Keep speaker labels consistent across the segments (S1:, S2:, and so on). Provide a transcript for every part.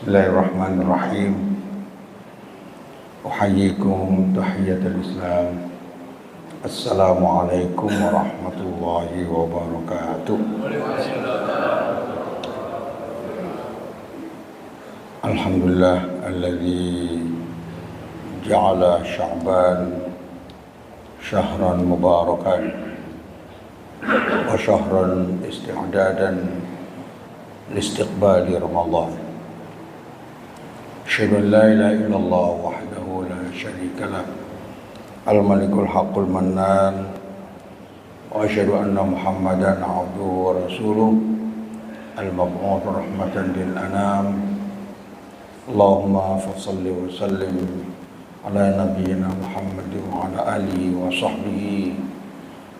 S1: Bismillahirrahmanirrahim. Uhayyikum tahiyatul Islam. Assalamualaikum warahmatullahi wabarakatuh. Alhamdulillah alladzi ja'ala Sya'ban syahran mubarakan wa syahran isti'dadan liistiqbali Ramadan. Asyhadu an la ilaha illallah wahdahu la syarika lah al-malikul haqqul mannan wa asyhadu anna Muhammadan abduhu wa rasuluh al-mab'uts rahmatan lil anam. Allahumma shalli wa sallim ala nabiyyina Muhammad wa ala alihi wa sahbihi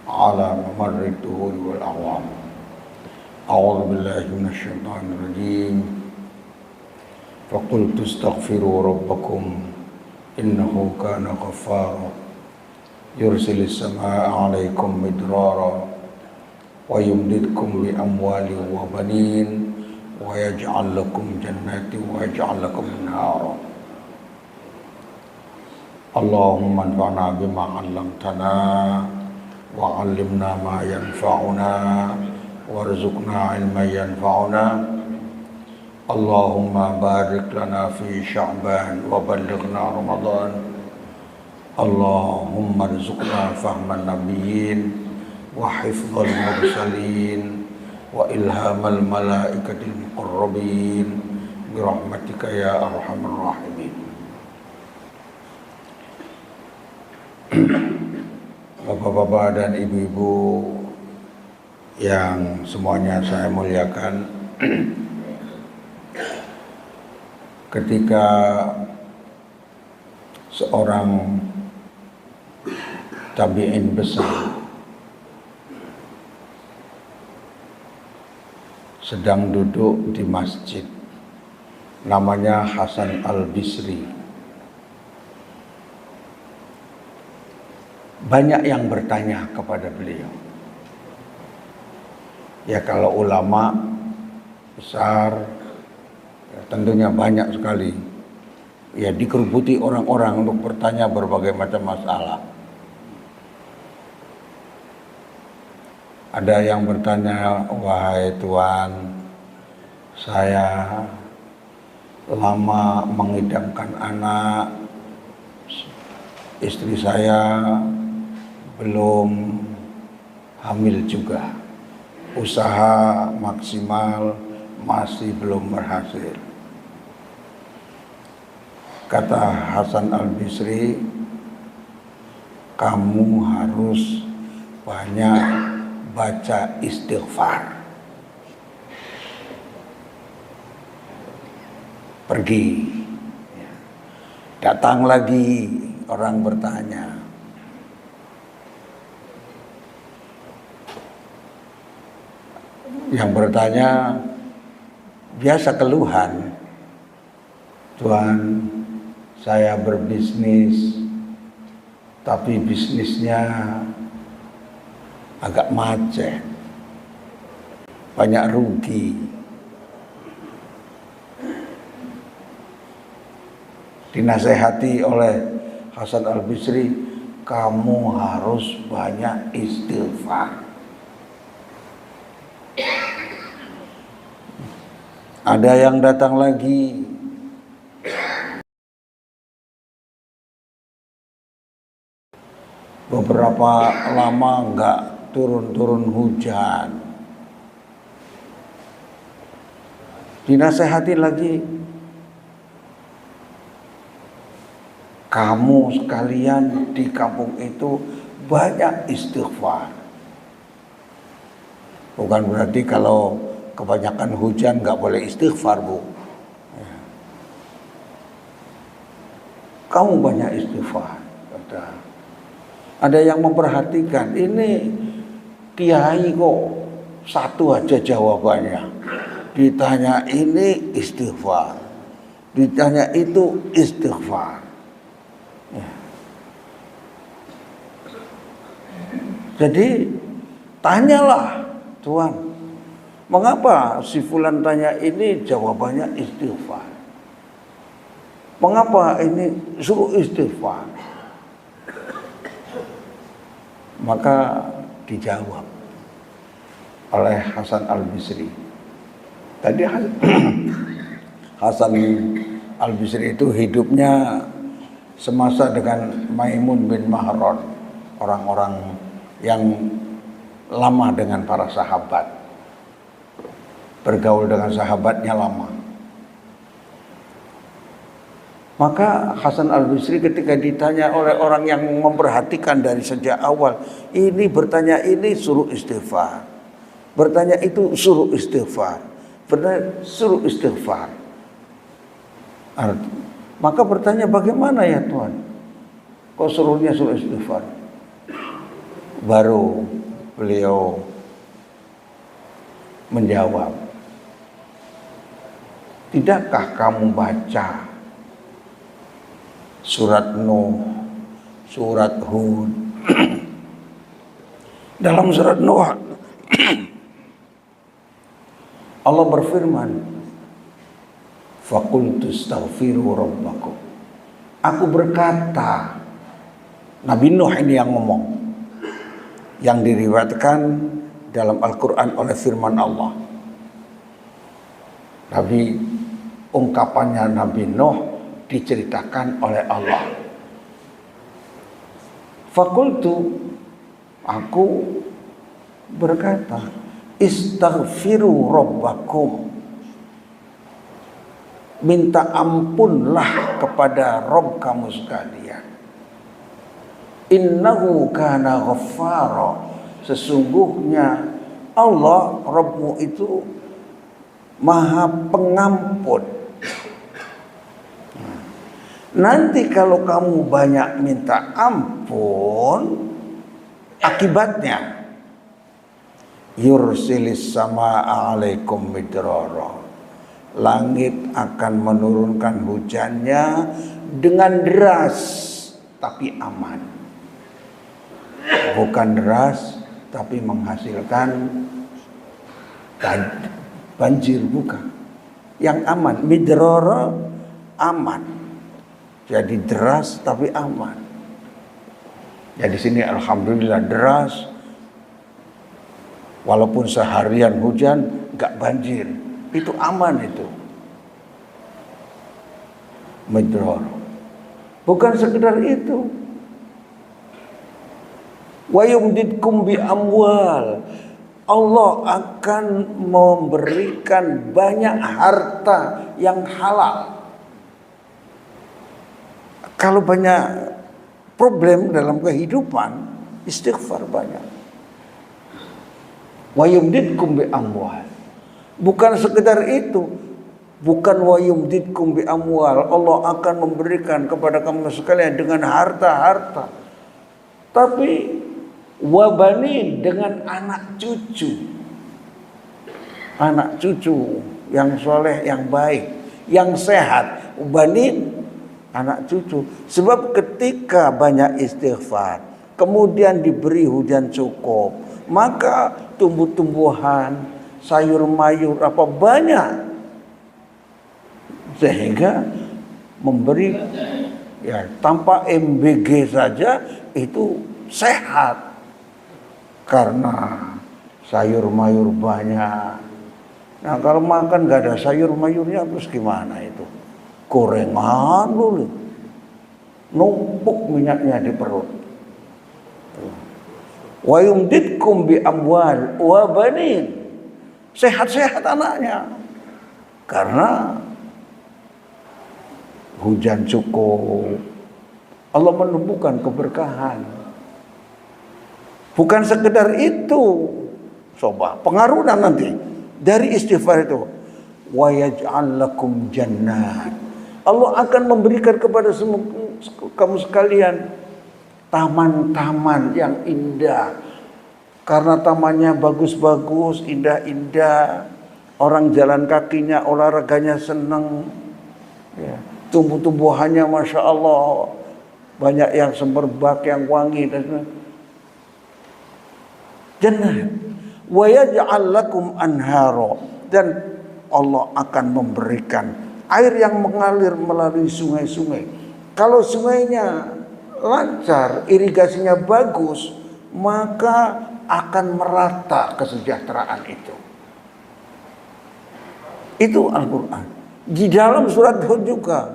S1: ala mamarrid tuhuri wal a'wam. A'udzu billahi minasy syaithanir rajim. فَقُلْتُ اسْتَغْفِرُوا رَبَّكُمْ إِنَّهُ كَانَ غَفَّارًا يُرْسِلِ السَّمَاءَ عَلَيْكُمْ مِدْرَارًا وَيُمْدِدْكُمْ بِأَمْوَالٍ وَبَنِينَ وَيَجْعَلْ لَكُمْ جَنَّاتٍ وَيَجْعَلْ لَكُمْ أَنْهَارًا. اللهم انفعنا بما علمتنا وعلمنا ما ينفعنا وارزقنا علما ينفعنا. Allahumma barik lana fi Sya'ban wa ballighna Ramadan. Allahumma rzuqna fahman nabiyyin wa hifdzal mursalin wa ilhamal malaikatil muqarrabin bi rahmatika ya arhamar rahimin. Bapak-bapak dan ibu-ibu yang semuanya saya muliakan, ketika seorang tabi'in besar sedang duduk di masjid, namanya Hasan Al-Bisri, banyak yang bertanya kepada beliau. Ya, kalau ulama besar tentunya banyak sekali, ya, dikerubuti orang-orang untuk bertanya berbagai macam masalah. Ada yang bertanya, wahai Tuhan, saya lama mengidamkan anak, istri saya belum hamil juga, usaha maksimal masih belum berhasil. Kata Hasan Al-Bisri, kamu harus banyak baca istighfar. Pergi, datang lagi orang bertanya. Yang bertanya biasa keluhan, Tuhan, saya berbisnis, tapi bisnisnya agak macet, banyak rugi. Dinasehati oleh Hasan Al-Bisri, kamu harus banyak istighfar. Ada yang datang lagi, beberapa lama enggak turun-turun hujan. Dinasehati lagi, kamu sekalian di kampung itu banyak istighfar. Bukan berarti kalau kebanyakan hujan nggak boleh istighfar, Bu. Kamu banyak istighfar. Ada yang memperhatikan, ini kiai kok satu aja jawabannya. Ditanya ini istighfar, ditanya itu istighfar. Jadi tanyalah, Tuhan, mengapa si fulan tanya ini jawabannya istighfar? Mengapa ini suruh istighfar? Maka dijawab oleh Hasan Al-Bisri. Tadi Hasan Al-Bisri itu hidupnya semasa dengan Maimun bin Mahran, orang-orang yang lama dengan para sahabat, bergaul dengan sahabatnya lama. Maka Hasan Al-Bisri ketika ditanya oleh orang yang memperhatikan dari sejak awal, ini bertanya ini suruh istighfar, bertanya itu suruh istighfar, bertanya suruh istighfar. Maka bertanya, bagaimana ya Tuhan? Kok suruhnya suruh istighfar? Baru beliau menjawab, tidakkah kamu baca surat Nuh, surat Hud? Dalam surat Nuh Allah berfirman, faqultu astaghfiru rabbakum. Aku berkata, Nabi Nuh ini yang ngomong, yang diriwayatkan dalam Al-Quran oleh firman Allah. Tapi ungkapannya Nabi Nuh diceritakan oleh Allah. Faqultu, aku berkata, istaghfiru rabbakum, minta ampunlah kepada Rabb kamu sekalian. Innahu kana ghaffara, sesungguhnya Allah Rabbmu itu Maha Pengampun. Nanti kalau kamu banyak minta ampun, akibatnya yursilis samaa'a 'alaikum midrara, langit akan menurunkan hujannya dengan deras tapi aman. Bukan deras tapi menghasilkan banjir, bukan. Yang aman, midrara aman. Jadi deras tapi aman. Ya di sini alhamdulillah deras, walaupun seharian hujan enggak banjir. Itu aman itu. Midrara. Bukan sekedar itu. Wa yumdidkum bi amwal. Allah akan memberikan banyak harta yang halal. Kalau banyak problem dalam kehidupan, istighfar banyak. Wa yumdidkum bi amwal. Bukan sekedar itu. Bukan wa yumdidkum bi amwal. Allah akan memberikan kepada kamu sekalian dengan harta-harta. Tapi wabani, dengan anak cucu. Anak cucu yang soleh, yang baik, yang sehat. Wabani, anak cucu. Sebab ketika banyak istighfar, kemudian diberi hujan cukup, maka tumbuh-tumbuhan, sayur mayur apa banyak, sehingga memberi ya tanpa MBG saja itu sehat. Karena sayur mayur banyak. Nah kalau makan gak ada sayur mayurnya terus gimana itu? Gorengan dulu, numpuk minyaknya di perut. Wa yumdidkum bi amwal wa banin, sehat-sehat anaknya karena hujan cukup. Allah menumbuhkan keberkahan. Bukan sekedar itu, coba pengaruhan nanti dari istighfar itu. Wa yaj'al lakum jannat, Allah akan memberikan kepada semua kamu sekalian taman-taman yang indah. Karena tamannya bagus-bagus, indah-indah, orang jalan kakinya, olahraganya senang, ya. Tumbuh-tumbuhannya masya Allah, banyak yang semerbak, yang wangi dan sebagainya. Jannah wa yaj'al lakum anhara, dan Allah akan memberikan air yang mengalir melalui sungai-sungai. Kalau sungainya lancar, irigasinya bagus, maka akan merata kesejahteraan itu. Itu Al-Quran. Di dalam surat Hud juga,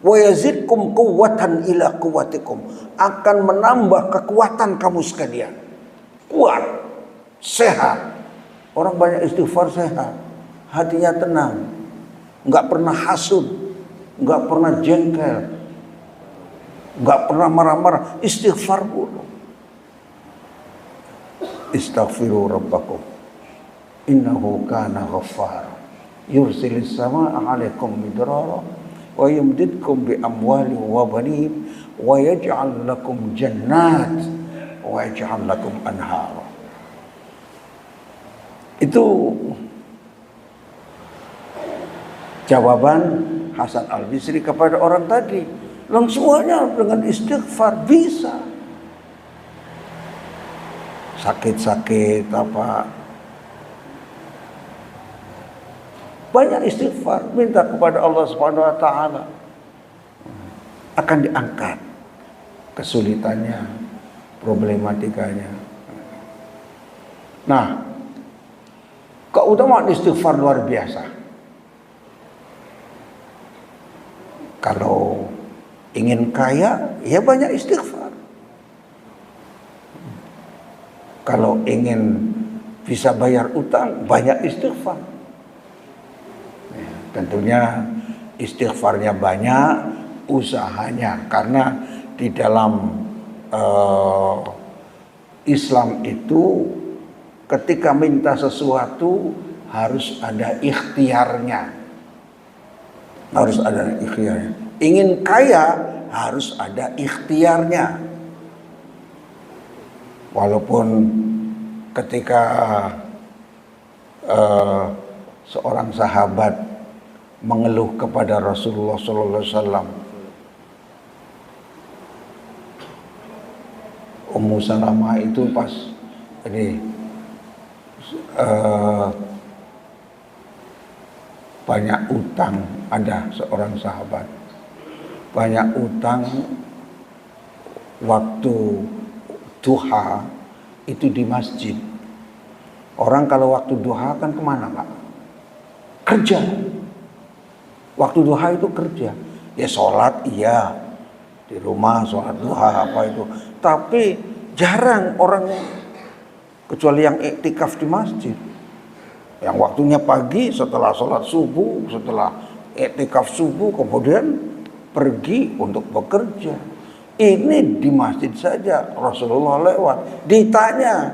S1: wa yazidkum quwwatan ila quwwatikum, akan menambah kekuatan kamu sekalian. Kuat, sehat. Orang banyak istighfar sehat, hatinya tenang, nggak pernah hasud, nggak pernah jengkel, nggak pernah marah-marah. Istighfar dulu. Istaghfiru rabbakum innahu kana ghaffar yursilis samaa'a 'alaikum midrara wa yumdidkum bi amwalin wa banin wa yaj'al lakum jannat wa yaj'al lakum anhara. Itu jawaban Hasan Al-Bisri kepada orang tadi. Semuanya dengan istighfar bisa. Sakit-sakit apa, banyak istighfar, minta kepada Allah Subhanahu wa taala, akan diangkat kesulitannya, problematikanya. Nah, keutamaan istighfar luar biasa. Kalau ingin kaya, ya banyak istighfar. Kalau ingin bisa bayar utang, banyak istighfar. Ya, tentunya istighfarnya banyak, usahanya. Karena di dalam Islam itu ketika minta sesuatu harus ada ikhtiarnya. Harus ada ikhtiarnya. Ingin kaya harus ada ikhtiarnya. Walaupun ketika seorang sahabat mengeluh kepada Rasulullah SAW, Ummu Salamah itu pas ini banyak utang, ada seorang sahabat banyak utang waktu duha itu di masjid. Orang kalau waktu duha kan kemana Pak? Kerja. Waktu duha itu kerja. Ya sholat iya, di rumah sholat duha apa itu. Tapi jarang orang, kecuali yang iktikaf di masjid, yang waktunya pagi setelah sholat subuh, setelah iktikaf subuh kemudian pergi untuk bekerja. Ini di masjid saja Rasulullah lewat, ditanya,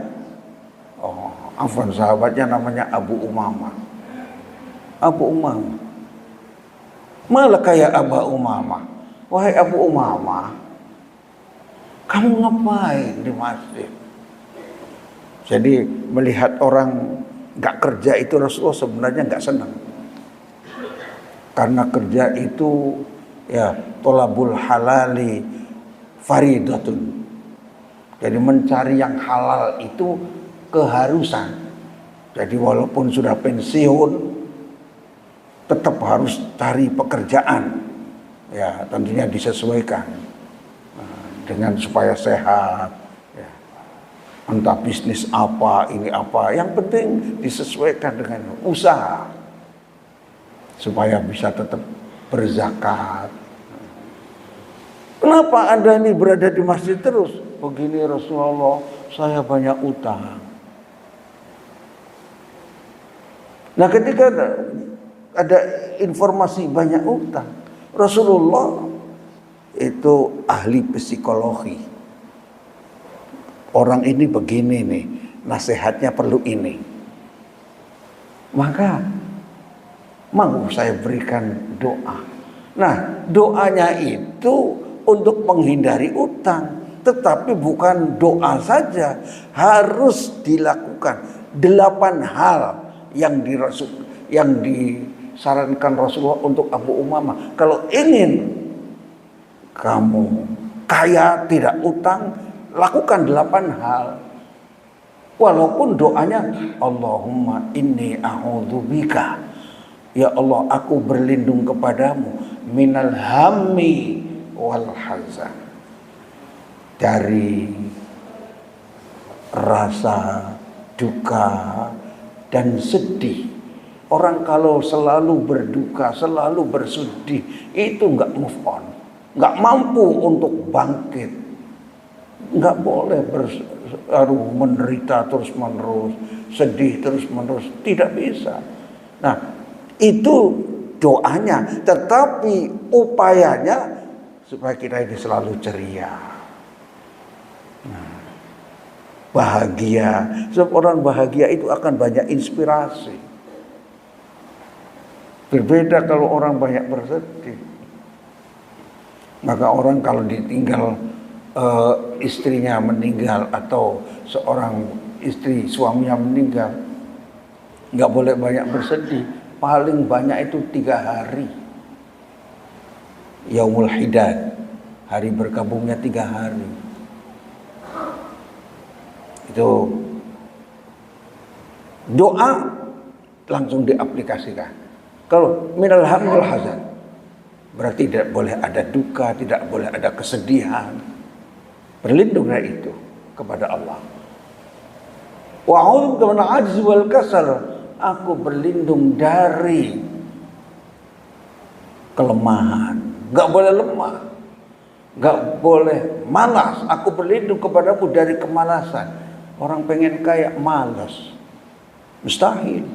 S1: oh afwan, sahabatnya namanya Abu Umamah. Abu Umamah, malaka ya Abu Umamah, wahai Abu Umamah, kamu ngapain di masjid? Jadi melihat orang gak kerja itu Rasulullah sebenarnya gak senang. Karena kerja itu ya tolabul halali faridatun. Jadi mencari yang halal itu keharusan. Jadi walaupun sudah pensiun tetap harus cari pekerjaan. Ya, tentunya disesuaikan dengan supaya sehat. Ya. Entah bisnis apa, ini apa, yang penting disesuaikan dengan usaha supaya bisa tetap berzakat. Kenapa Anda ini berada di masjid terus? Begini Rasulullah, saya banyak utang. Nah ketika ada informasi banyak utang, Rasulullah itu ahli psikologi. Orang ini begini nih, nasihatnya perlu ini. Maka mau saya berikan doa. Nah doanya itu untuk menghindari utang, tetapi bukan doa saja, harus dilakukan 8 hal yang disarankan Rasulullah untuk Abu Umamah. Kalau ingin kamu kaya tidak utang, lakukan 8 hal. Walaupun doanya Allahumma inni a'udzubika Ya Allah, aku berlindung kepadamu minal hammi wal hazan, dari rasa duka dan sedih. Orang kalau selalu berduka, selalu bersedih, itu nggak move on, nggak mampu untuk bangkit. Nggak boleh menderita terus menerus, sedih terus menerus, tidak bisa. Nah, itu doanya, tetapi upayanya supaya kita ini selalu ceria, bahagia. Sebab orang bahagia itu akan banyak inspirasi. Berbeda kalau orang banyak bersedih. Maka orang kalau ditinggal istrinya meninggal atau seorang istri suaminya meninggal, nggak boleh banyak bersedih. Paling banyak itu 3 hari. Yaumul Hidad, hari berkabungnya 3 hari. Itu doa langsung diaplikasikan. Kalau minal hamil hazan, berarti tidak boleh ada duka, tidak boleh ada kesedihan. Berlindung dari itu kepada Allah. Wa'udzu minal ajzi wal kasal, aku berlindung dari kelemahan. Gak boleh lemah, gak boleh malas. Aku berlindung kepadamu dari kemalasan. Orang pengen kaya malas, mustahil.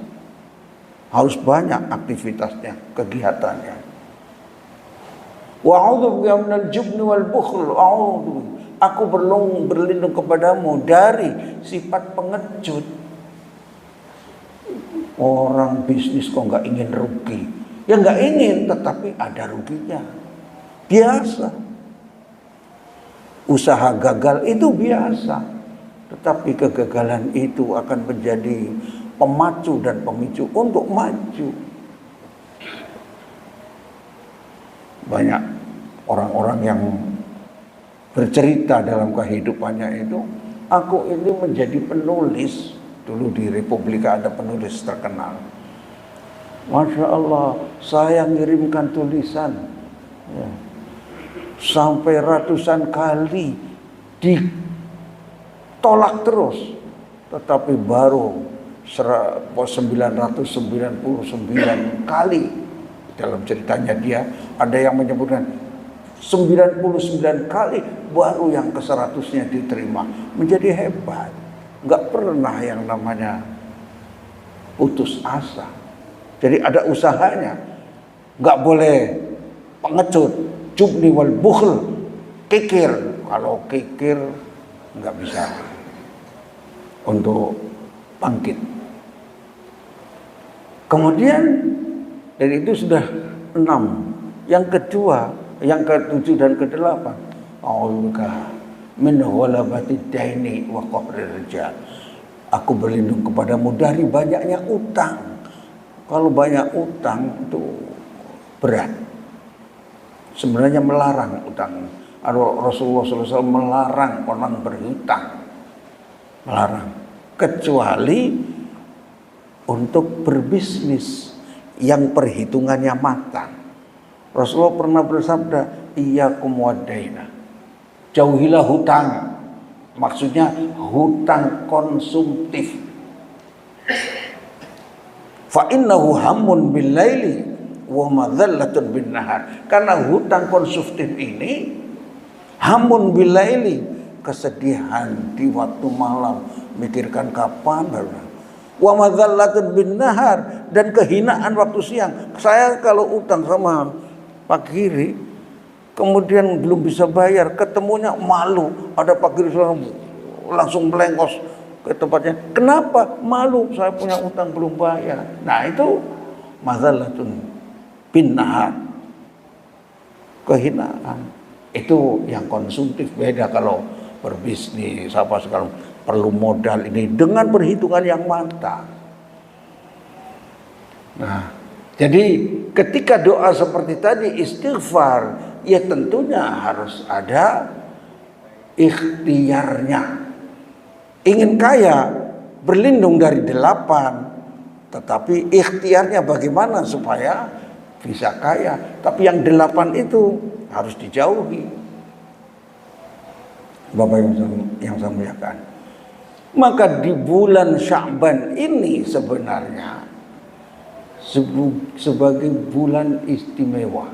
S1: Harus banyak aktivitasnya, kegiatannya. Wa'udzu bika minal jubni wal bukhl. Aku berlindung kepadamu dari sifat pengecut. Orang bisnis kok nggak ingin rugi? Ya nggak ingin, tetapi ada ruginya. Biasa. Usaha gagal itu biasa. Tetapi kegagalan itu akan menjadi pemacu dan pemicu untuk maju. Banyak orang-orang yang bercerita dalam kehidupannya itu, aku ini menjadi penulis. Dulu di Republika ada penulis terkenal. Masya Allah, saya ngirimkan tulisan ya, sampai ratusan kali ditolak terus, tetapi baru 999 kali dalam ceritanya dia ada yang menyebutkan 99 kali baru yang ke-100-nya diterima. Menjadi hebat. Nggak pernah yang namanya putus asa. Jadi ada usahanya. Nggak boleh pengecut, jubni wal bukhl, kikir. Kalau kikir nggak bisa untuk bangkit. Kemudian dari itu sudah 6. Yang kedua, yang ke-7 dan ke-8, a'udzubika min ghalabatid daini wa qahrir rijal. Aku berlindung kepadamu dari banyaknya utang. Kalau banyak utang itu berat. Sebenarnya melarang utang. Rasulullah SAW melarang orang berhutang. Melarang. Kecuali untuk berbisnis yang perhitungannya matang. Rasulullah pernah bersabda, iyyakum wad-daina. Jauhilah hutang. Maksudnya hutang konsumtif. Fa innahu hammun bil laili wa madhallatun bin nahar. Karena hutang konsumtif ini hammun bil laili, kesedihan di waktu malam, mikirkan kapan baru. Wa madhallatun bin nahar, dan kehinaan waktu siang. Saya kalau utang sama Pak Giri, kemudian belum bisa bayar, ketemunya malu. Ada Pak Giri langsung melengos ke tempatnya. Kenapa? Malu, saya punya utang belum bayar. Nah itu madhallatun bin nahar, kehinaan. Itu yang konsumtif. Beda kalau berbisnis apa segala, perlu modal ini dengan perhitungan yang matang. Nah, jadi ketika doa seperti tadi istighfar, ya tentunya harus ada ikhtiarnya. Ingin kaya, berlindung dari 8, Tetapi ikhtiarnya bagaimana supaya bisa kaya. Tapi yang 8 itu harus dijauhi. Bapak yang saya muliakan. Maka di bulan Sya'ban ini sebenarnya sebagai bulan istimewa.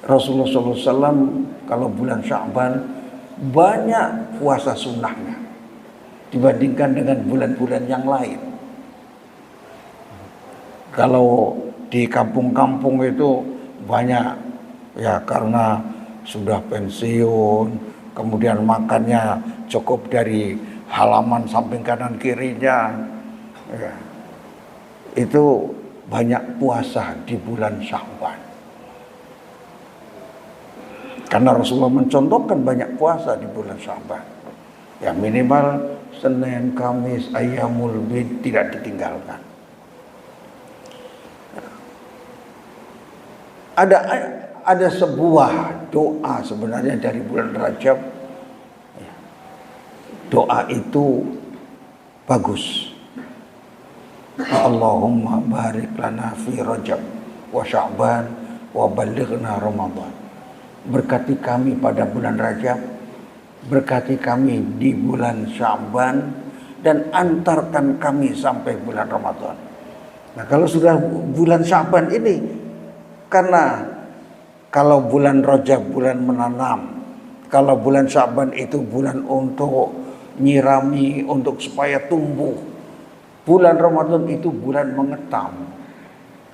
S1: Rasulullah SAW kalau bulan Sya'ban banyak puasa sunnahnya dibandingkan dengan bulan-bulan yang lain. Kalau di kampung-kampung itu banyak ya karena sudah pensiun, kemudian makannya cukup dari halaman samping kanan kirinya. Ya, itu banyak puasa di bulan Sya'ban. Karena Rasulullah mencontohkan banyak puasa di bulan Sya'ban. Ya minimal Senin, Kamis, Ayyamul Bid tidak ditinggalkan. Ada sebuah doa sebenarnya dari bulan Rajab. Doa itu bagus. Allahumma barik lana fi Rajab wa Sya'ban wa balighna Ramadan. Berkati kami pada bulan Rajab, berkati kami di bulan Sya'ban, dan antarkan kami sampai bulan Ramadan. Nah kalau sudah bulan Sya'ban ini, karena kalau bulan Rajab bulan menanam, kalau bulan Sya'ban itu bulan untuk nyirami, untuk supaya tumbuh, bulan Ramadan itu bulan mengetam.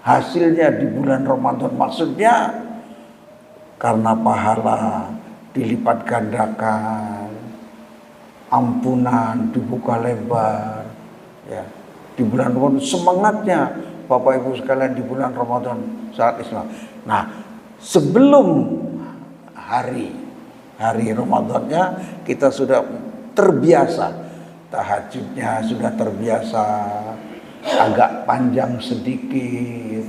S1: Hasilnya di bulan Ramadan, maksudnya karena pahala dilipat gandakan, ampunan dibuka lebar, ya. Di bulan Ramadan semangatnya Bapak Ibu sekalian di bulan Ramadan saat Islam. Nah, sebelum hari Ramadannya kita sudah terbiasa, tahajudnya sudah terbiasa, agak panjang sedikit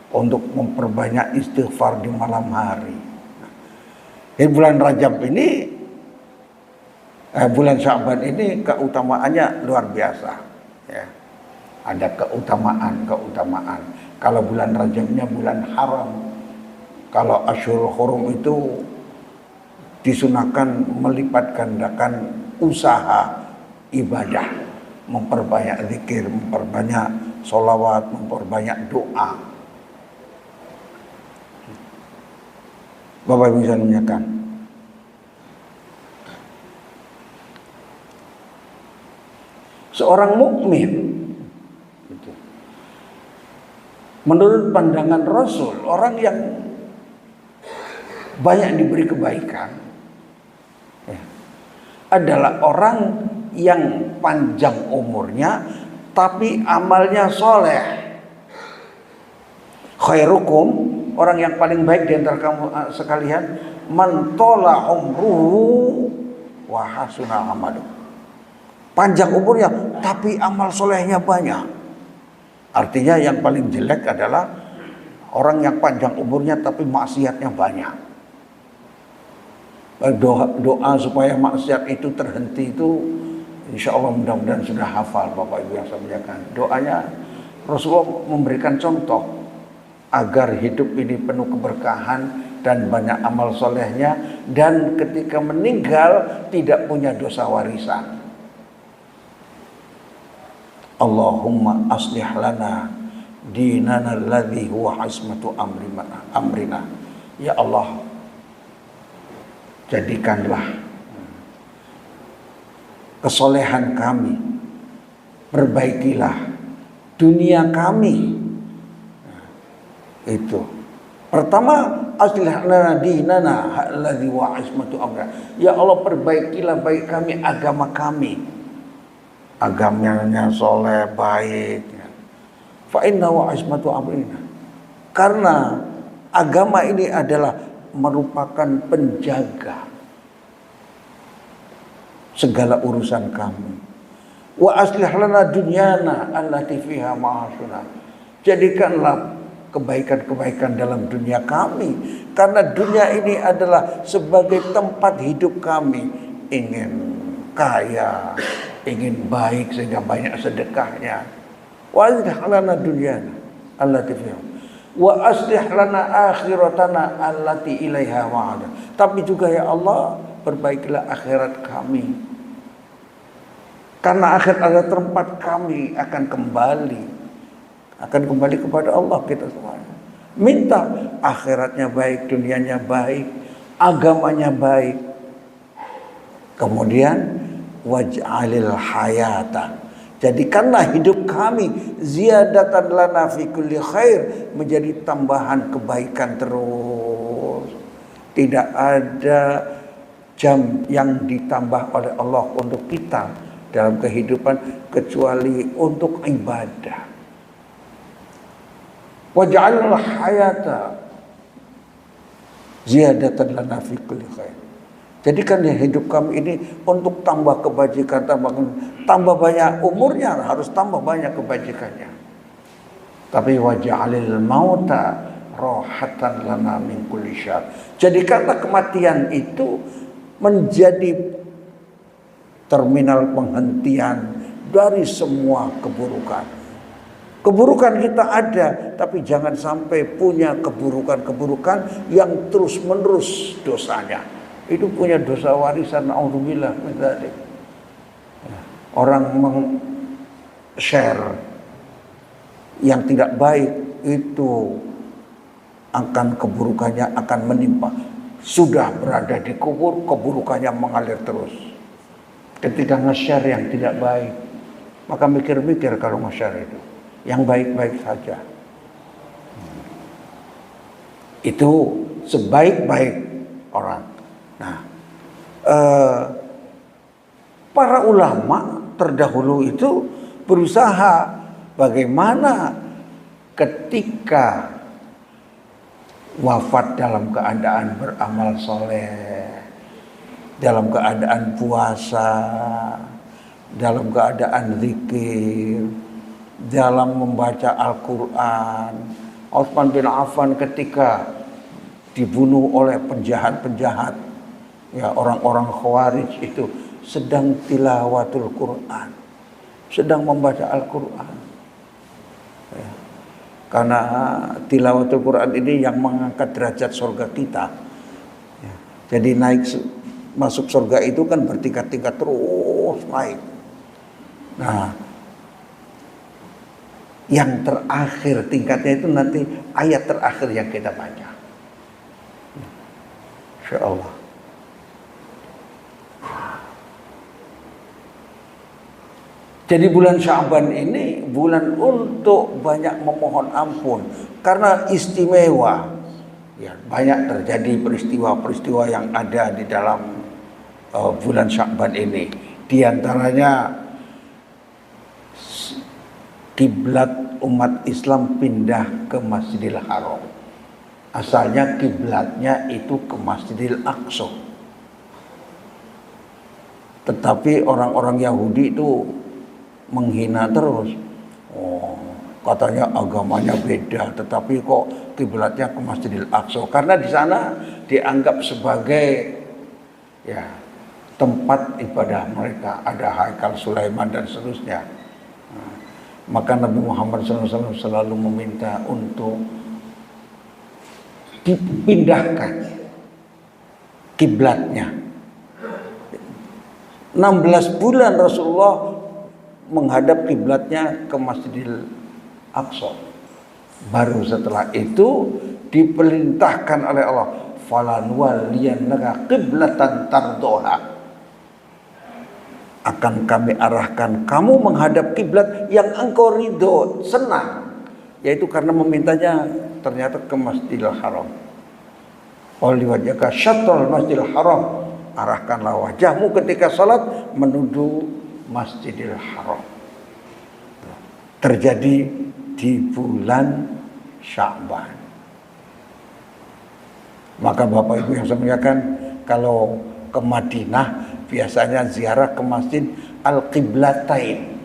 S1: untuk memperbanyak istighfar di malam hari. Di bulan Rajab ini, bulan Sya'ban ini keutamaannya luar biasa. Ya. Ada keutamaan. Kalau bulan Rajabnya bulan haram. Kalau Asyhurul Hurum itu disunahkan melipat gandakan usaha ibadah, memperbanyak zikir, memperbanyak sholawat, memperbanyak doa. Bapak Ibu bisa menyaksikan. Seorang mukmin, menurut pandangan Rasul, orang yang banyak diberi kebaikan adalah orang yang panjang umurnya tapi amalnya soleh. Khairukum, orang yang paling baik di antara kamu sekalian, man tola umruhu wa hasuna amalu. Panjang umurnya tapi amal solehnya banyak. Artinya yang paling jelek adalah orang yang panjang umurnya tapi maksiatnya banyak. Doa supaya maksiat itu terhenti itu insya Allah mudah-mudahan sudah hafal Bapak Ibu yang saya muliakan. Doanya Rasulullah memberikan contoh agar hidup ini penuh keberkahan dan banyak amal solehnya, dan ketika meninggal tidak punya dosa warisan. Allahumma aslih lana dinana alladhi huwa ismatu amrina. Ya Allah, jadikanlah kesolehan kami, perbaikilah dunia kami. Itu pertama, aslih lana dinana alladhi huwa ismatu amrina. Ya Allah, perbaikilah baik kami agama kami, agamanya soleh baik. Fa inna wa ismatu amrina. Karena agama ini adalah merupakan penjaga segala urusan kami. Wa aslih lana dunyana allati fiha ma'ashuna. Jadikanlah kebaikan-kebaikan dalam dunia kami, karena dunia ini adalah sebagai tempat hidup kami. Ingin kaya, ingin baik sehingga banyak sedekahnya. Wa aslih lana dunyana allati fiha wa aslih lana akhiratana allati ilaiha wa'ada. Tapi juga ya Allah, perbaikilah akhirat kami. Karena akhirat adalah tempat kami akan kembali kepada Allah kita semuanya. Minta akhiratnya baik, dunianya baik, agamanya baik. Kemudian waj'alil hayata, jadikanlah hidup kami ziyadatan lana fi kulli khair, menjadi tambahan kebaikan terus. Tidak ada jam yang ditambah oleh Allah untuk kita dalam kehidupan kecuali untuk ibadah. Waj'alil hayata ziyadatan lana fi kulli khair. Jadikan hidup kami ini untuk tambah kebajikan, tambah banyak umurnya, harus tambah banyak kebajikannya. Tapi waj'alil mauta rohatan lana min kulli syarr. Jadikanlah kematian itu menjadi terminal penghentian dari semua keburukan. Keburukan kita ada, tapi jangan sampai punya keburukan-keburukan yang terus-menerus dosanya. Itu punya dosa warisan, naudzubillah min dzalik. Orang share yang tidak baik itu akan keburukannya akan menimpa. Sudah berada di kubur, keburukannya mengalir terus. Ketika nge-share yang tidak baik, maka mikir-mikir kalau nge-share itu yang baik-baik saja. Itu sebaik-baik orang. Nah, para ulama terdahulu itu berusaha bagaimana ketika wafat dalam keadaan beramal soleh, dalam keadaan puasa, dalam keadaan zikir, dalam membaca Al-Quran. Utsman bin Affan ketika dibunuh oleh penjahat-penjahat, ya orang-orang Khawarij itu sedang tilawatul Quran, sedang membaca Al-Quran. Ya. Karena tilawatul Quran ini yang mengangkat derajat surga kita. Ya. Jadi masuk surga itu kan bertingkat-tingkat terus naik. Nah, yang terakhir tingkatnya itu nanti ayat terakhir yang kita baca. Insya Allah. Jadi bulan Sya'ban ini bulan untuk banyak memohon ampun karena istimewa. Ya, banyak terjadi peristiwa-peristiwa yang ada di dalam bulan Sya'ban ini. Di antaranya kiblat umat Islam pindah ke Masjidil Haram. Asalnya kiblatnya itu ke Masjidil Aqsa. Tetapi orang-orang Yahudi itu menghina terus. Oh, katanya agamanya beda, tetapi kok kiblatnya ke Masjidil Aqsa. Karena di sana dianggap sebagai ya tempat ibadah mereka, ada Haikal Sulaiman dan seterusnya. Nah, maka Nabi Muhammad SAW selalu meminta untuk dipindahkan kiblatnya. 16 bulan Rasulullah menghadap kiblatnya ke Masjidil Aqsa. Baru setelah itu diperintahkan oleh Allah, falanwalliyannaka qiblatan tardoha. Akan kami arahkan kamu menghadap kiblat yang engkau ridho, senang. Yaitu karena memintanya ternyata ke Masjidil Haram. Walli wajhaka syatrul Masjidil Haram. Arahkanlah wajahmu ketika salat menuju Masjidil Haram. Terjadi di bulan Sya'ban. Maka Bapak Ibu yang saya muliakan, kalau ke Madinah biasanya ziarah ke Masjid Al-Qiblatain.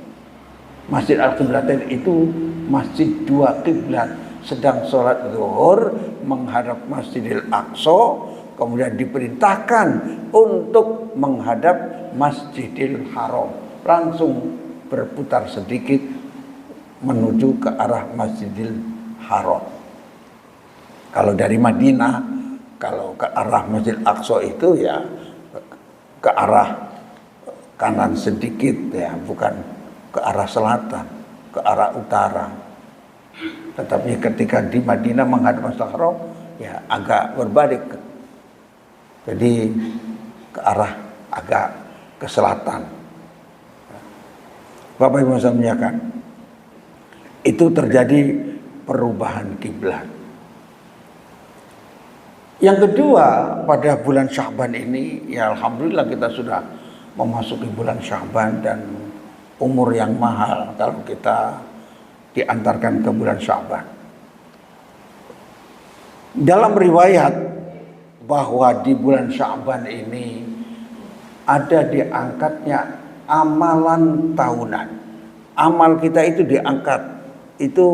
S1: Masjid Al-Qiblatain itu masjid dua kiblat. Sedang sholat zuhur menghadap Masjidil Aqsa, kemudian diperintahkan untuk menghadap Masjidil Haram. langsung berputar sedikit menuju ke arah Masjidil Haram. Kalau dari Madinah, kalau ke arah Masjid Aqsa itu ya ke arah kanan sedikit ya, bukan ke arah selatan, ke arah utara. Tetapi ketika di Madinah menghadap Masjidil Haram ya agak berbalik. Jadi ke arah agak ke selatan. Bapak Ibu saya muliakan, itu terjadi perubahan kiblat. Yang kedua, pada bulan Sya'ban ini, ya alhamdulillah kita sudah memasuki bulan Sya'ban dan umur yang mahal kalau kita diantarkan ke bulan Sya'ban. Dalam riwayat bahwa di bulan Sya'ban ini ada diangkatnya amalan tahunan. Amal kita itu diangkat, itu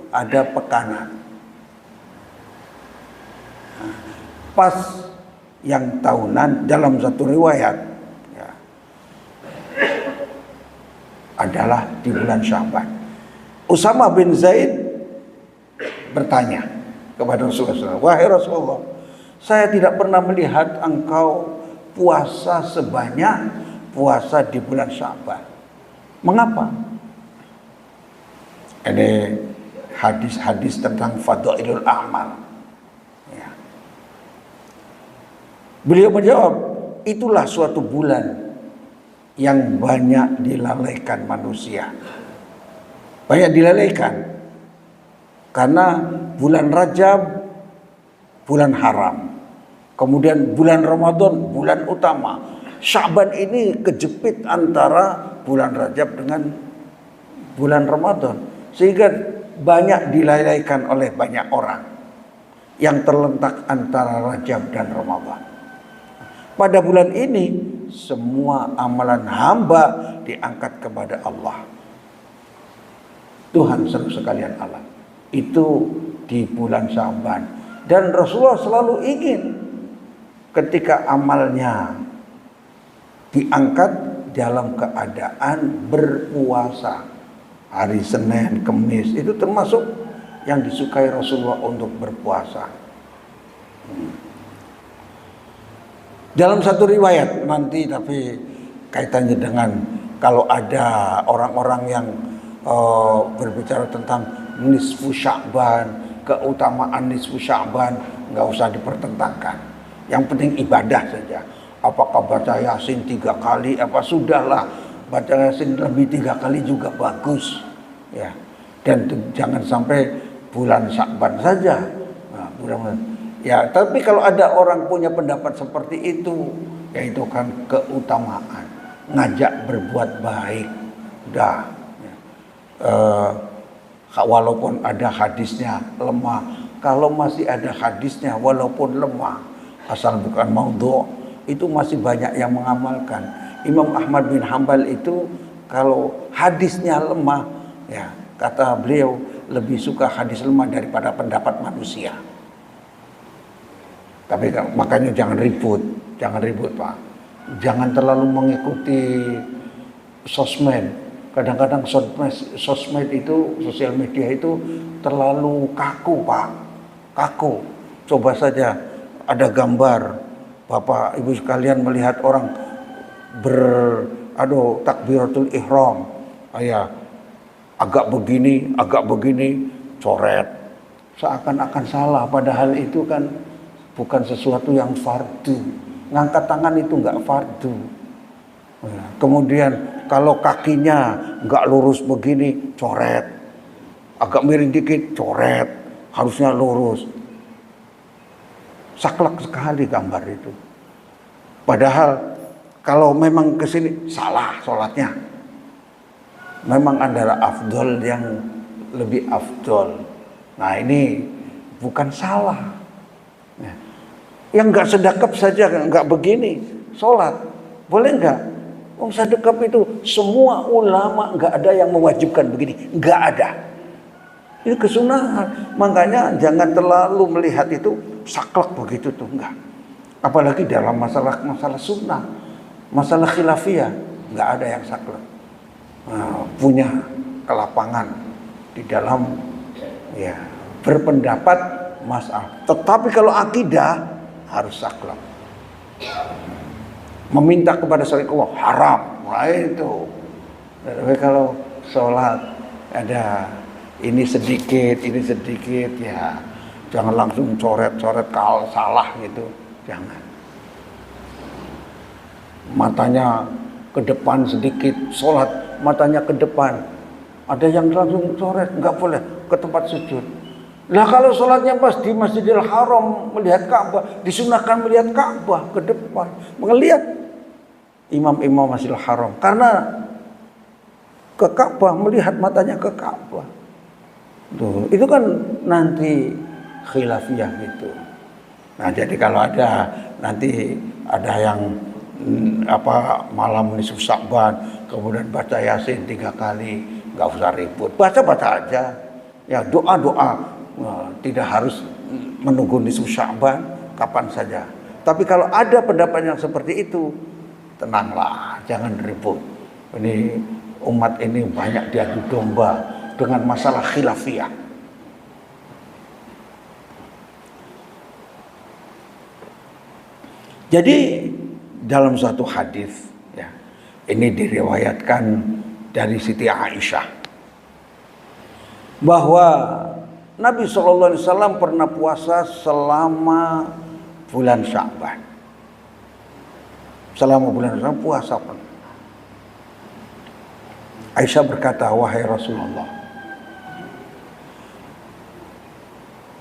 S1: ada pekanan. Pas yang tahunan dalam satu riwayat ya, adalah di bulan Sya'ban. Usama bin Zaid bertanya kepada Rasulullah, wahai Rasulullah, saya tidak pernah melihat engkau puasa sebanyak puasa di bulan Sya'ban. Mengapa? Ini hadis-hadis tentang fadailul a'mal. Ya. Beliau menjawab, itulah suatu bulan yang banyak dilalaikan manusia. Banyak dilalaikan. Karena bulan Rajab, bulan haram. Kemudian bulan Ramadan, bulan utama. Sya'ban ini kejepit antara bulan Rajab dengan bulan Ramadan. Sehingga banyak dilalaikan oleh banyak orang yang terletak antara Rajab dan Ramadan. Pada bulan ini semua amalan hamba diangkat kepada Allah. Tuhan seluruh sekalian alam. Itu di bulan Sya'ban. Dan Rasulullah selalu ingin ketika amalnya diangkat dalam keadaan berpuasa. Hari Senin, Kamis itu termasuk yang disukai Rasulullah untuk berpuasa. Dalam satu riwayat nanti, tapi kaitannya dengan kalau ada orang-orang yang berbicara tentang nisfu Sya'ban, keutamaan nisfu Sya'ban, nggak usah dipertentangkan. Yang penting ibadah saja. Apakah baca Yasin 3 kali, apa sudahlah. Baca Yasin lebih 3 kali juga bagus, ya. Dan jangan sampai bulan Sya'ban saja. Nah, ya, tapi kalau ada orang punya pendapat seperti itu, yaitu kan keutamaan, ngajak berbuat baik, dah. Ya. Walaupun ada hadisnya lemah, kalau masih ada hadisnya walaupun lemah, asal bukan maudhu', itu masih banyak yang mengamalkan. Imam Ahmad bin Hanbal itu kalau hadisnya lemah, ya kata beliau lebih suka hadis lemah daripada pendapat manusia. Tapi makanya jangan ribut Pak. Jangan terlalu mengikuti sosmed. Kadang-kadang sosmed itu, sosial media itu terlalu kaku Pak. Kaku. Coba saja ada gambar Bapak Ibu sekalian melihat orang takbiratul ihram, ya agak begini, coret, seakan-akan salah, padahal itu kan bukan sesuatu yang fardu. Ngangkat tangan itu nggak fardu. Ya. Kemudian kalau kakinya nggak lurus begini, coret, agak miring dikit, coret, harusnya lurus. Saklek sekali gambar itu. Padahal kalau memang kesini salah sholatnya, memang ada afdol yang lebih afdol. Nah ini bukan salah. Ya. Yang nggak sedekap saja, nggak begini, sholat boleh nggak? Oh, sedekap itu semua ulama nggak ada yang mewajibkan begini, nggak ada. Ini kesunahan. Makanya jangan terlalu melihat itu saklek begitu tuh, enggak. Apalagi dalam masalah sunnah. Masalah khilafiyah nggak ada yang saklek. punya kelapangan di dalam ya berpendapat masalah. Tetapi kalau akidah harus saklek. Meminta kepada selain Allah haram. Nah itu. Tapi kalau sholat ada ini sedikit ya jangan langsung coret-coret kalau salah gitu, jangan. Matanya ke depan sedikit, sholat matanya ke depan. Ada yang langsung coret, nggak boleh ke tempat sujud. Nah kalau sholatnya pas di Masjidil Haram melihat Ka'bah, disunahkan melihat Ka'bah ke depan, melihat imam-imam Masjidil Haram, karena ke Ka'bah, melihat matanya ke Ka'bah. Tuh, itu kan nanti khilafiyah gitu. Nah jadi kalau ada nanti ada yang malam nisfu Sya'ban kemudian baca Yasin 3 kali, nggak usah ribut, baca aja. Ya doa, tidak harus menunggu nisfu Sya'ban, kapan saja. Tapi kalau ada pendapat yang seperti itu, tenanglah, jangan ribut. Ini umat ini banyak diadu domba dengan masalah khilafiyah. Jadi dalam suatu hadis ya, ini diriwayatkan dari Siti Aisyah bahwa Nabi SAW pernah puasa selama bulan Sya'ban. Selama bulan Sya'ban puasa pun. Aisyah berkata, wahai Rasulullah,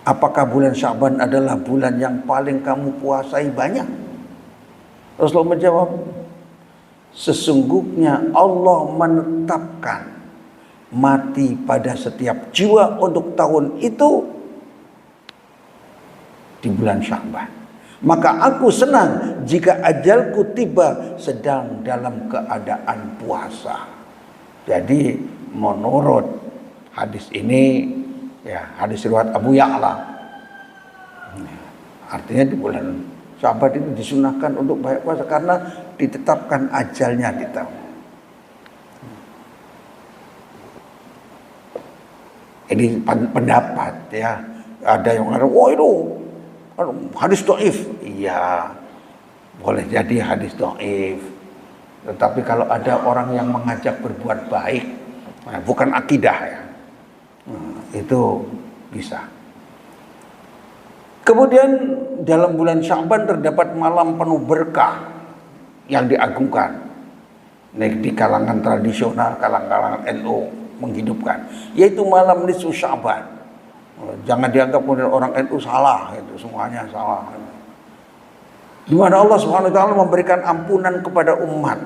S1: apakah bulan Sya'ban adalah bulan yang paling kamu puasai banyak? Rasulullah menjawab, sesungguhnya Allah menetapkan mati pada setiap jiwa untuk tahun itu di bulan Sya'ban. Maka aku senang jika ajalku tiba sedang dalam keadaan puasa. Jadi menurut hadis ini ya, hadis riwayat Abu Ya'la, artinya di bulan Sya'ban itu disunahkan untuk banyak puasa karena ditetapkan ajalnya di tahun. Ini pendapat ya. Ada yang mengatakan, wah itu hadis dhaif. Iya, boleh jadi hadis dhaif. Tetapi kalau ada orang yang mengajak berbuat baik, bukan akidah ya, itu bisa. Kemudian dalam bulan Sya'ban terdapat malam penuh berkah yang diagungkan. Di kalangan tradisional, kalangan NU menghidupkan, yaitu malam nisfu Sya'ban. Jangan dianggap orang NU salah, itu semuanya salah. Di mana Allah Subhanahu wa taala memberikan ampunan kepada umat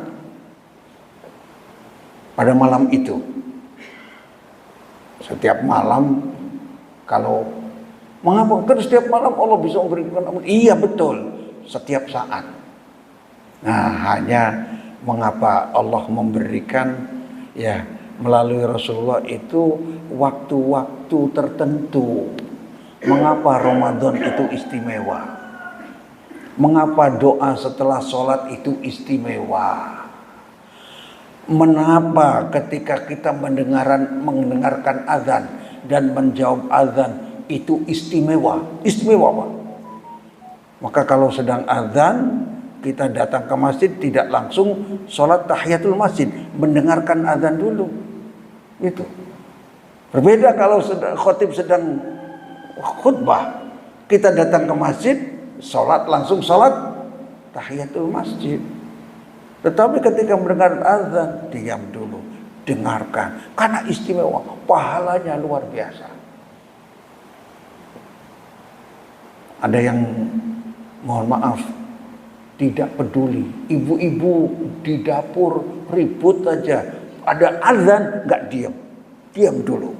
S1: pada malam itu. Setiap malam, kalau mengapa? Kan setiap malam Allah bisa memberikan ampunan. Iya betul, setiap saat. Nah, hanya mengapa Allah memberikan ya melalui Rasulullah itu waktu-waktu tertentu. Mengapa Ramadan itu istimewa? Mengapa doa setelah sholat itu istimewa? Mengapa ketika kita mendengarkan azan dan menjawab azan itu istimewa? Istimewa Pak. Maka kalau sedang azan, kita datang ke masjid tidak langsung sholat tahiyatul masjid, mendengarkan azan dulu. Itu. Berbeda kalau khotib sedang khutbah, kita datang ke masjid, sholat langsung sholat tahiyatul masjid. Tetapi ketika mendengar azan, diam dulu, dengarkan, karena istimewa, pahalanya luar biasa. Ada yang mohon maaf tidak peduli, ibu-ibu di dapur ribut aja, ada azan nggak diam, diam dulu,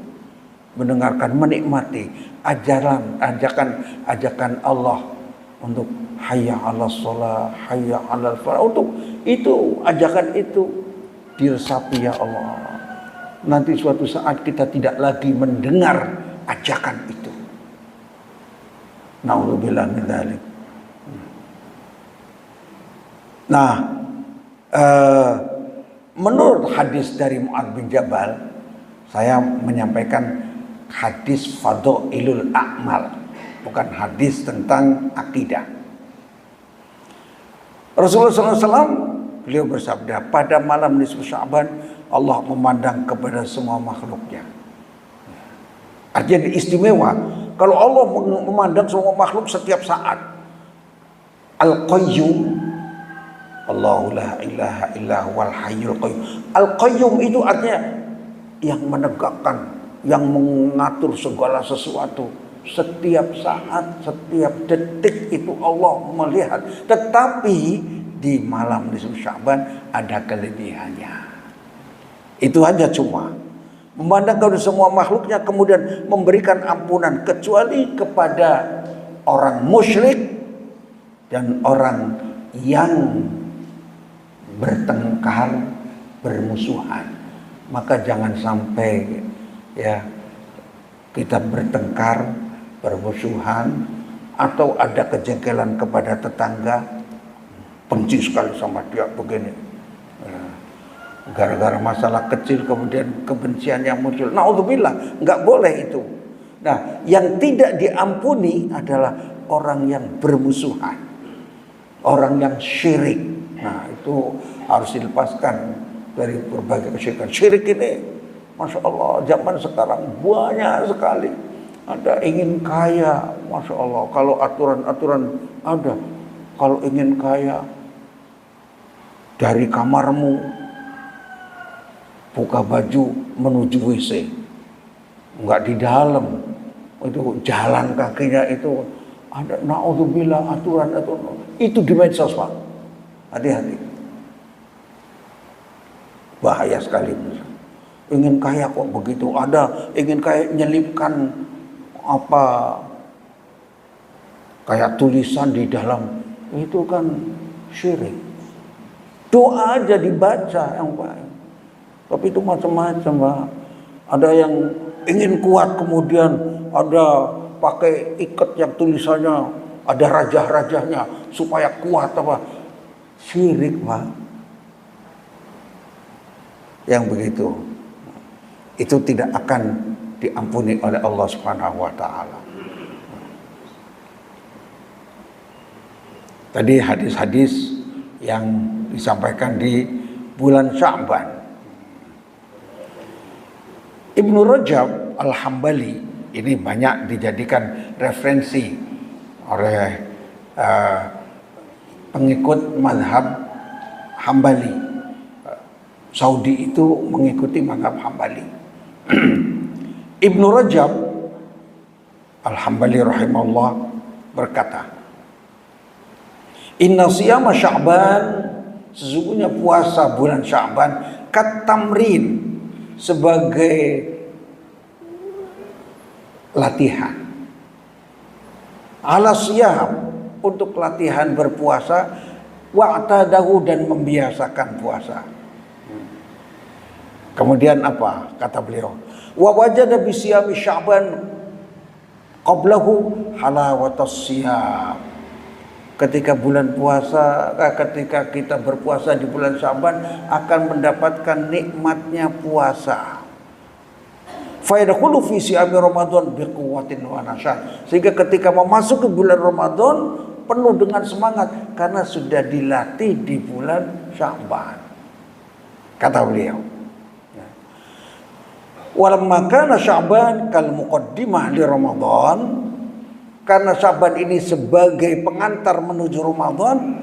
S1: mendengarkan, menikmati ajakan Allah untuk hayya 'alas shalah, hayya 'alal falah, untuk itu ajakan itu diresapi ya Allah. Nanti suatu saat kita tidak lagi mendengar ajakan itu. Na'udzubillah min dzalik. Nah, menurut hadis dari Mu'adz bin Jabal, saya menyampaikan hadis fadhailul a'mal, bukan hadis tentang akidah. Rasulullah SAW beliau bersabda, pada malam nisfu Sya'ban Allah memandang kepada semua makhluknya. Artinya istimewa. Kalau Allah memandang semua makhluk setiap saat. Al-Qayyum, Allahu la ilaha illa huwal hayyul qayyum. Al-Qayyum itu artinya yang menegakkan, yang mengatur segala sesuatu. Setiap saat, setiap detik itu Allah melihat. Tetapi di malam nisfu Sya'ban ada kelebihannya. Itu aja, cuma memandang kepada semua makhluknya, kemudian memberikan ampunan kecuali kepada orang musyrik dan orang yang bertengkar, bermusuhan. Maka jangan sampai ya kita bertengkar, bermusuhan, atau ada kejengkelan kepada tetangga, benci sekali sama dia begini, gara-gara masalah kecil kemudian kebencian yang muncul. Naudzubillah, nggak boleh itu. Nah, yang tidak diampuni adalah orang yang bermusuhan, orang yang syirik. Nah, itu harus dilepaskan dari berbagai kesyirikan. Syirik ini, Masya Allah, zaman sekarang banyak sekali. Ada ingin kaya, Masya Allah. Kalau aturan-aturan ada, kalau ingin kaya, dari kamarmu buka baju menuju WC, enggak di dalam, itu jalan kakinya itu ada. Naudzubillah, aturan itu di medsos, Pak. Hati-hati, bahaya sekali. Ingin kaya kok begitu, ada ingin kaya nyelipkan apa kayak tulisan di dalam, itu kan syirik. Doa aja dibaca yang baik, tapi itu macam-macam, Pak. Ada yang ingin kuat, kemudian ada pakai ikat yang tulisannya ada rajah-rajahnya supaya kuat, apa, syirik, Pak. Yang begitu itu tidak akan diampuni oleh Allah Subhanahu wa taala. Tadi hadis-hadis yang disampaikan di bulan Sya'ban. Ibnu Rajab Al-Hambali ini banyak dijadikan referensi oleh pengikut mazhab Hambali. Saudi itu mengikuti mazhab Hambali. Ibnu Rajab Al-Hambali rahimahullah berkata, inna siyama Sya'ban, sesungguhnya puasa bulan Sya'ban, katamrin, sebagai latihan, ala siyam, untuk latihan berpuasa, wa'tadahu, dan membiasakan puasa. Kemudian apa kata beliau? Wa wajada bi siyami Sya'ban qablahu halawatas siyam. Ketika bulan puasa, ketika kita berpuasa di bulan Sya'ban akan mendapatkan nikmatnya puasa. Fa yadkhulu fi siyami Ramadan bi quwwatin wa nasyat. Sehingga ketika memasuki bulan Ramadan penuh dengan semangat karena sudah dilatih di bulan Sya'ban. Kata beliau. Walamma kana Sya'ban kal muqaddimah li Ramadan, karena Sya'ban ini sebagai pengantar menuju Ramadan,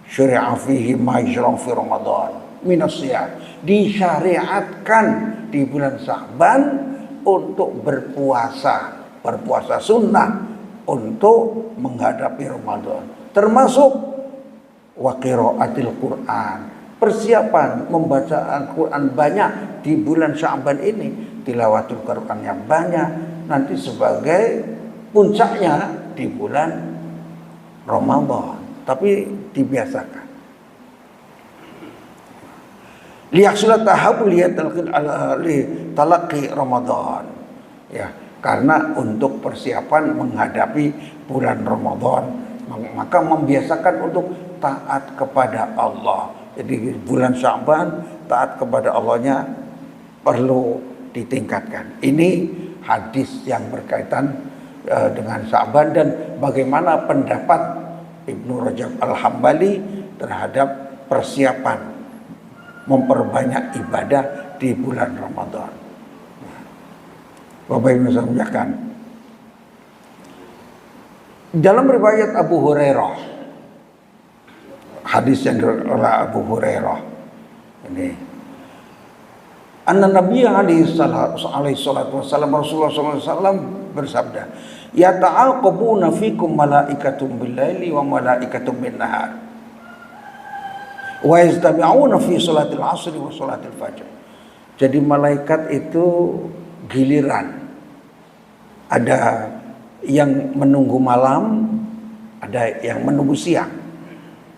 S1: syari'a fihi ma yajra fi Ramadan min as-siyam, disyariatkan di bulan Sya'ban untuk berpuasa sunnah untuk menghadapi Ramadan, termasuk wa qiraatil Quran, persiapan membaca Al-Quran banyak di bulan Sya'ban ini, tilawatul Qurannya banyak, nanti sebagai puncaknya di bulan Ramadan, tapi dibiasakan. Liyahsula tahabul talaqi Ramadan, ya, karena untuk persiapan menghadapi bulan Ramadan, maka membiasakan untuk taat kepada Allah, Jadi bulan Sya'ban taat kepada Allahnya perlu ditingkatkan. Ini hadis yang berkaitan dengan Sya'ban dan bagaimana pendapat Ibnu Rajab Al-Hambali terhadap persiapan memperbanyak ibadah di bulan Ramadan. Bapak Ibu sekalian, dalam riwayat Abu Hurairah, hadis yang oleh Abu Hurairah ini, anna Nabi alaihi salatu wasallam, Rasulullah sallallahu alaihi wasallam bersabda, yata'aqabuna fikum malaikatum bil-laili wa malaikatum bin-nahar wa yastami'una fi salatil asri wa salatil fajr. Jadi malaikat itu giliran, ada yang menunggu malam, ada yang menunggu siang,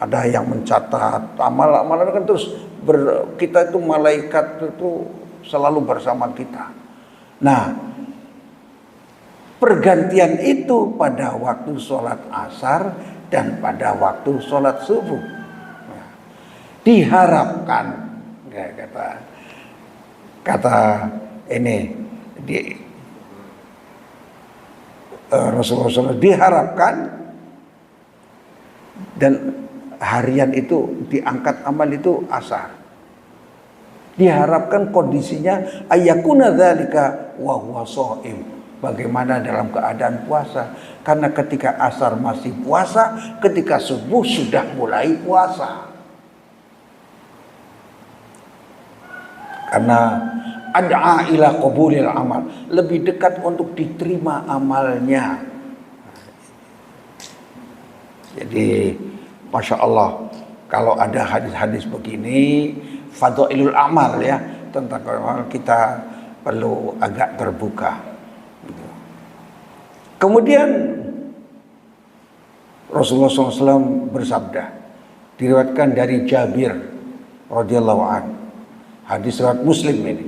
S1: ada yang mencatat amal-amal kan terus kita itu malaikat itu selalu bersama kita. Nah, pergantian itu pada waktu sholat asar dan pada waktu sholat subuh. Nah, diharapkan, ya, kata ini di Rasulullah SAW, diharapkan dan harian itu diangkat amal itu asar. Diharapkan kondisinya ayyakuna dzalika wa huwa shaim. Bagaimana dalam keadaan puasa? Karena ketika asar masih puasa, ketika subuh sudah mulai puasa. Karena ad'a ila qabulil amal, lebih dekat untuk diterima amalnya. Jadi Masya Allah, kalau ada hadis-hadis begini fadhailul amal ya, tentang amal, kita perlu agak terbuka. Kemudian Rasulullah SAW bersabda, diriwayatkan dari Jabir radhiyallahu anhu, hadis riwayat Muslim ini.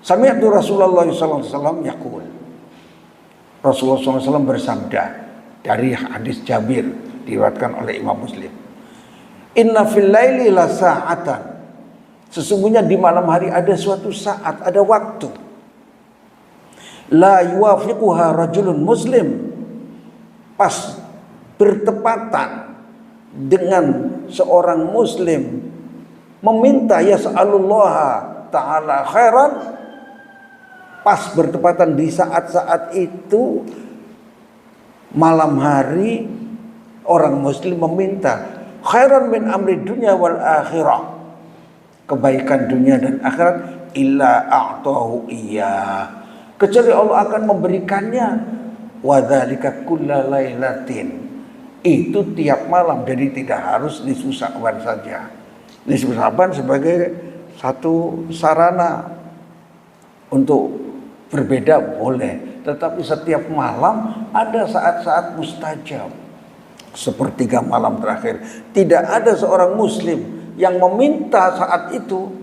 S1: Sami'tu Rasulullah SAW yaqul, Rasulullah SAW bersabda dari hadis Jabir, diriwayatkan oleh Imam Muslim. Inna fil laili la sa'atan, sesungguhnya di malam hari ada suatu saat, ada waktu. La yuwafiquha rajulun muslim, pas bertepatan dengan seorang muslim meminta yas'alullaha ta'ala khairan, pas bertepatan di saat-saat itu malam hari orang muslim meminta khairan min amri dunya wal akhirah, kebaikan dunia dan akhirat, illa a'tahu iya, kecuali Allah akan memberikannya, wa dzalika kullalailatin, itu tiap malam. Jadi tidak harus nisfu Sya'ban saja. Nisfu Sya'ban sebagai satu sarana untuk berbeda boleh, tetapi setiap malam ada saat-saat mustajab. Sepertiga malam terakhir, tidak ada seorang muslim yang meminta saat itu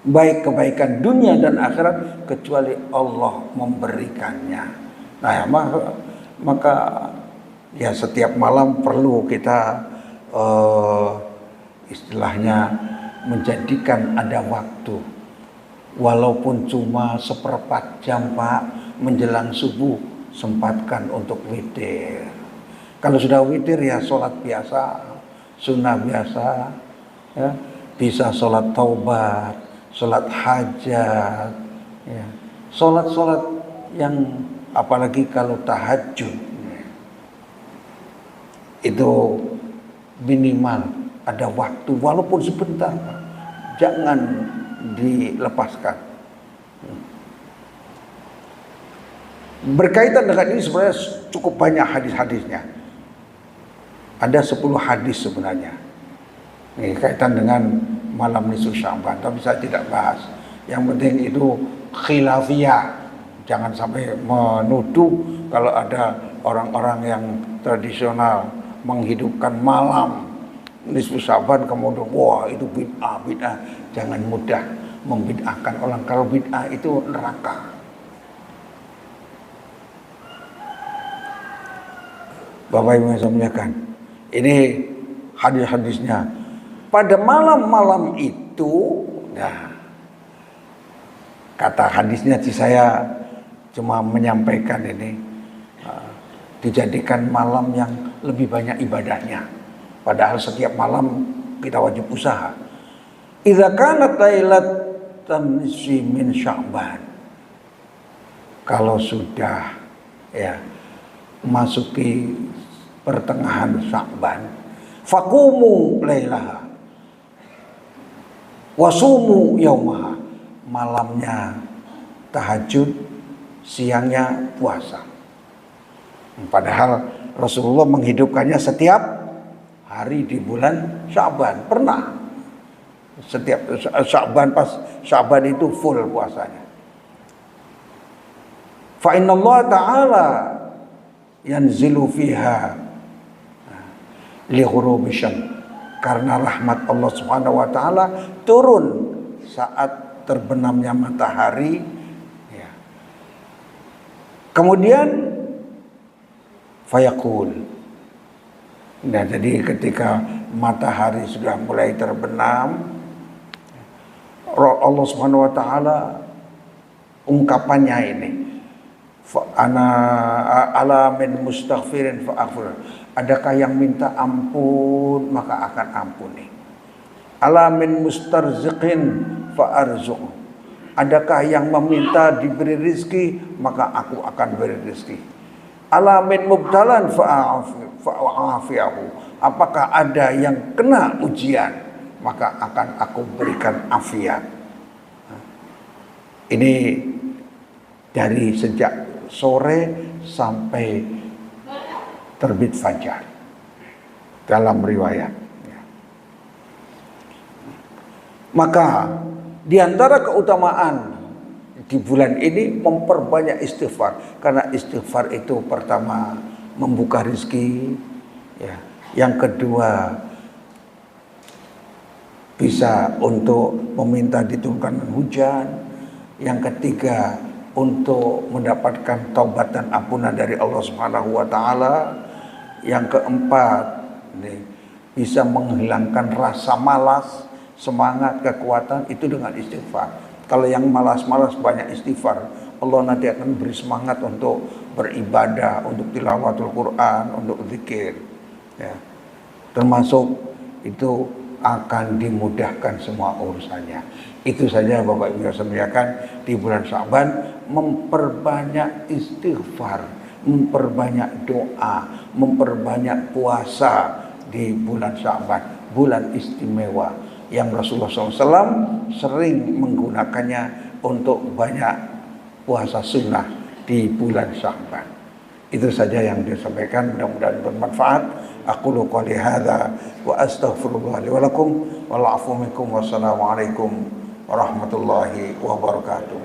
S1: baik kebaikan dunia dan akhirat kecuali Allah memberikannya. Nah, maka ya setiap malam perlu kita istilahnya menjadikan ada waktu, walaupun cuma seperempat jam Pak menjelang subuh, sempatkan untuk witir. Kalau sudah witir ya sholat biasa, sunnah biasa, ya, bisa sholat taubat, sholat hajat, ya, sholat yang apalagi kalau tahajud, ya, itu minimal ada waktu walaupun sebentar, Pak. Jangan dilepaskan. Berkaitan dengan ini sebenarnya cukup banyak hadis-hadisnya. Ada 10 hadis sebenarnya. Ini kaitan dengan malam nisfu Sya'ban, tapi saya tidak bahas. Yang penting itu khilafiyah. Jangan sampai menuduh kalau ada orang-orang yang tradisional menghidupkan malam nisfu Sya'ban kemudian wah itu bid'ah. Jangan mudah membid'ahkan orang. Kalau bid'ah itu neraka. Bapak Ibu yang saya muliakan, ini hadis-hadisnya. pada malam-malam itu, nah, kata hadisnya sih saya cuma menyampaikan ini, dijadikan malam yang lebih banyak ibadahnya. Padahal setiap malam kita wajib usaha. Idza kanat lailatan nisfi min Sya'ban. Kalau sudah ya masuki pertengahan Sya'ban, faqumu lailaha wasumu yaumaha. Malamnya tahajud, siangnya puasa. Padahal Rasulullah menghidupkannya setiap hari di bulan Sya'ban. Pernah setiap Sya'ban, pas Sya'ban itu full puasanya. Fa inna Allah ta'ala yanzilu fiha li ghurubi syams. Karena rahmat Allah Subhanahu wa taala turun saat terbenamnya matahari ya. Kemudian fayaqul. Nah, jadi ketika matahari sudah mulai terbenam, Allah Subhanahu wa taala ungkapannya ini, ana ala min mustaghfirin fa aghfir. Adakah yang minta ampun maka akan ampuni. Ala min mustarziqin fa arzuq. Adakah yang meminta diberi rizki maka aku akan beri rizki. Ala min mubtalan fa'afiyahu. Apakah ada yang kena ujian maka akan aku berikan afiat. Ini dari sejak sore sampai terbit fajar dalam riwayat. Maka di antara keutamaan di bulan ini memperbanyak istighfar, karena istighfar itu pertama membuka rezeki, ya. Yang kedua bisa untuk meminta diturunkan hujan, yang ketiga untuk mendapatkan taubat dan ampunan dari Allah Subhanahu wa taala, yang keempat bisa menghilangkan rasa malas, semangat, kekuatan itu dengan istighfar. Kalau yang malas-malas banyak istighfar, Allah nanti akan beri semangat untuk beribadah, untuk tilawatul Quran, untuk zikir. Ya. Termasuk itu akan dimudahkan semua urusannya. Itu saja Bapak Ibu yang muliakan, di bulan Sya'ban memperbanyak istighfar, memperbanyak doa, memperbanyak puasa di bulan Sya'ban, bulan istimewa yang Rasulullah SAW sering menggunakannya untuk banyak puasa sunnah di bulan Sya'ban. Itu saja yang disampaikan, mudah-mudahan bermanfaat. Aqulu qouli hadza wa astaghfirullah li wa lakum wal 'afwu minkum wassalamu alaikum warahmatullahi wabarakatuh.